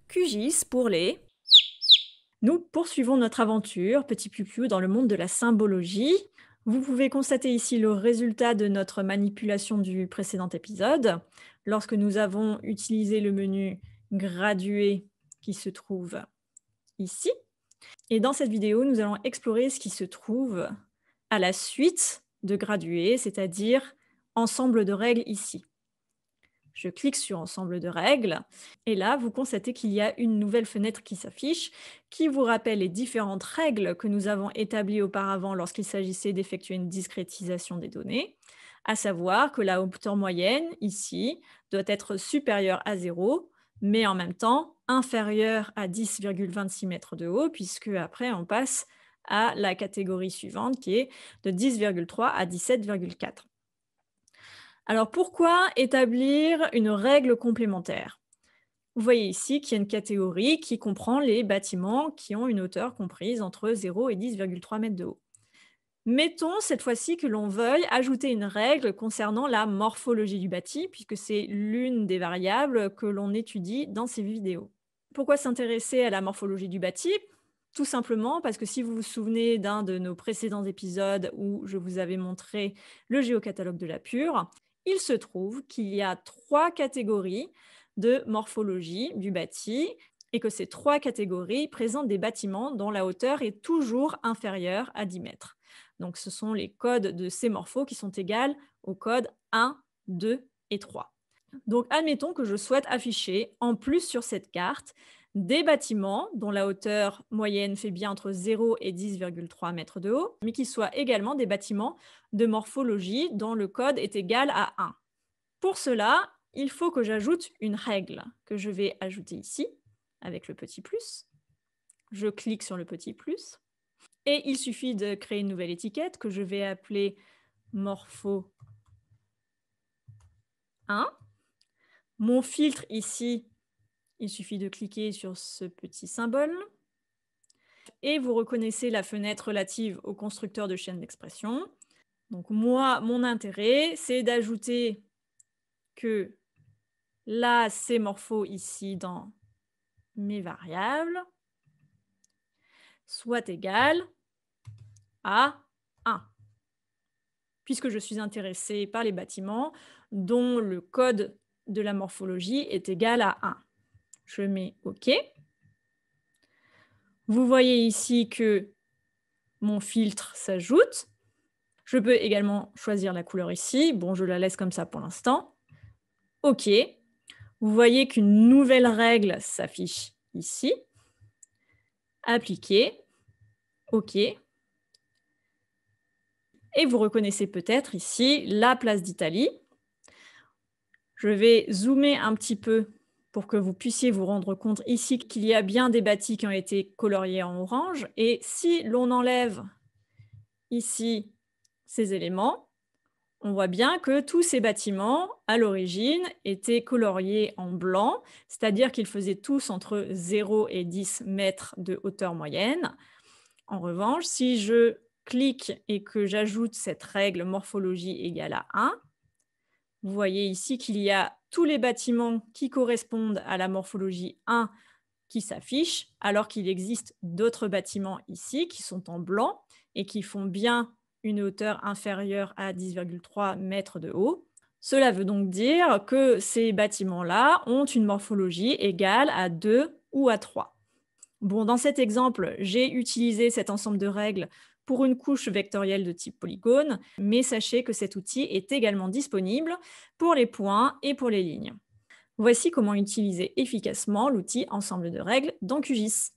QGIS pour les... Nous poursuivons notre aventure, petit Piu-Piu, dans le monde de la symbologie. Vous pouvez constater ici le résultat de notre manipulation du précédent épisode, lorsque nous avons utilisé le menu graduer qui se trouve ici. Et dans cette vidéo, nous allons explorer ce qui se trouve à la suite de graduer, c'est-à-dire ensemble de règles ici. Je clique sur ensemble de règles et là, vous constatez qu'il y a une nouvelle fenêtre qui s'affiche qui vous rappelle les différentes règles que nous avons établies auparavant lorsqu'il s'agissait d'effectuer une discrétisation des données, à savoir que la hauteur moyenne, ici, doit être supérieure à 0, mais en même temps inférieure à 10,26 mètres de haut, puisque après on passe à la catégorie suivante qui est de 10,3 à 17,4. Alors pourquoi établir une règle complémentaire? Vous voyez ici qu'il y a une catégorie qui comprend les bâtiments qui ont une hauteur comprise entre 0 et 10,3 mètres de haut. Mettons cette fois-ci que l'on veuille ajouter une règle concernant la morphologie du bâti, puisque c'est l'une des variables que l'on étudie dans ces vidéos. Pourquoi s'intéresser à la morphologie du bâti? Tout simplement parce que si vous vous souvenez d'un de nos précédents épisodes où je vous avais montré le géocatalogue de la Pure, il se trouve qu'il y a 3 catégories de morphologie du bâti et que ces 3 catégories présentent des bâtiments dont la hauteur est toujours inférieure à 10 mètres. Donc ce sont les codes de ces morphos qui sont égales aux codes 1, 2 et 3. Donc admettons que je souhaite afficher en plus sur cette carte des bâtiments dont la hauteur moyenne fait bien entre 0 et 10,3 mètres de haut, mais qui soient également des bâtiments de morphologie dont le code est égal à 1. Pour cela, il faut que j'ajoute une règle que je vais ajouter ici avec le petit plus. Je clique sur le petit plus et il suffit de créer une nouvelle étiquette que je vais appeler morpho 1. Mon filtre ici, il suffit de cliquer sur ce petit symbole et vous reconnaissez la fenêtre relative au constructeur de chaîne d'expression. Donc moi, mon intérêt, c'est d'ajouter que là, c'est morpho ici dans mes variables soit égal à 1, puisque je suis intéressée par les bâtiments dont le code de la morphologie est égal à 1. Je mets OK. Vous voyez ici que mon filtre s'ajoute. Je peux également choisir la couleur ici. Bon, je la laisse comme ça pour l'instant. OK. Vous voyez qu'une nouvelle règle s'affiche ici. Appliquer. OK. Et vous reconnaissez peut-être ici la place d'Italie. Je vais zoomer un petit peu pour que vous puissiez vous rendre compte ici qu'il y a bien des bâtis qui ont été coloriés en orange. Et si l'on enlève ici ces éléments, on voit bien que tous ces bâtiments, à l'origine, étaient coloriés en blanc, c'est-à-dire qu'ils faisaient tous entre 0 et 10 mètres de hauteur moyenne. En revanche, si je clique et que j'ajoute cette règle morphologie égale à 1, vous voyez ici qu'il y a tous les bâtiments qui correspondent à la morphologie 1 qui s'affichent, alors qu'il existe d'autres bâtiments ici qui sont en blanc et qui font bien une hauteur inférieure à 10,3 mètres de haut. Cela veut donc dire que ces bâtiments-là ont une morphologie égale à 2 ou à 3. Bon, dans cet exemple, j'ai utilisé cet ensemble de règles pour une couche vectorielle de type polygone, mais sachez que cet outil est également disponible pour les points et pour les lignes. Voici comment utiliser efficacement l'outil ensemble de règles dans QGIS.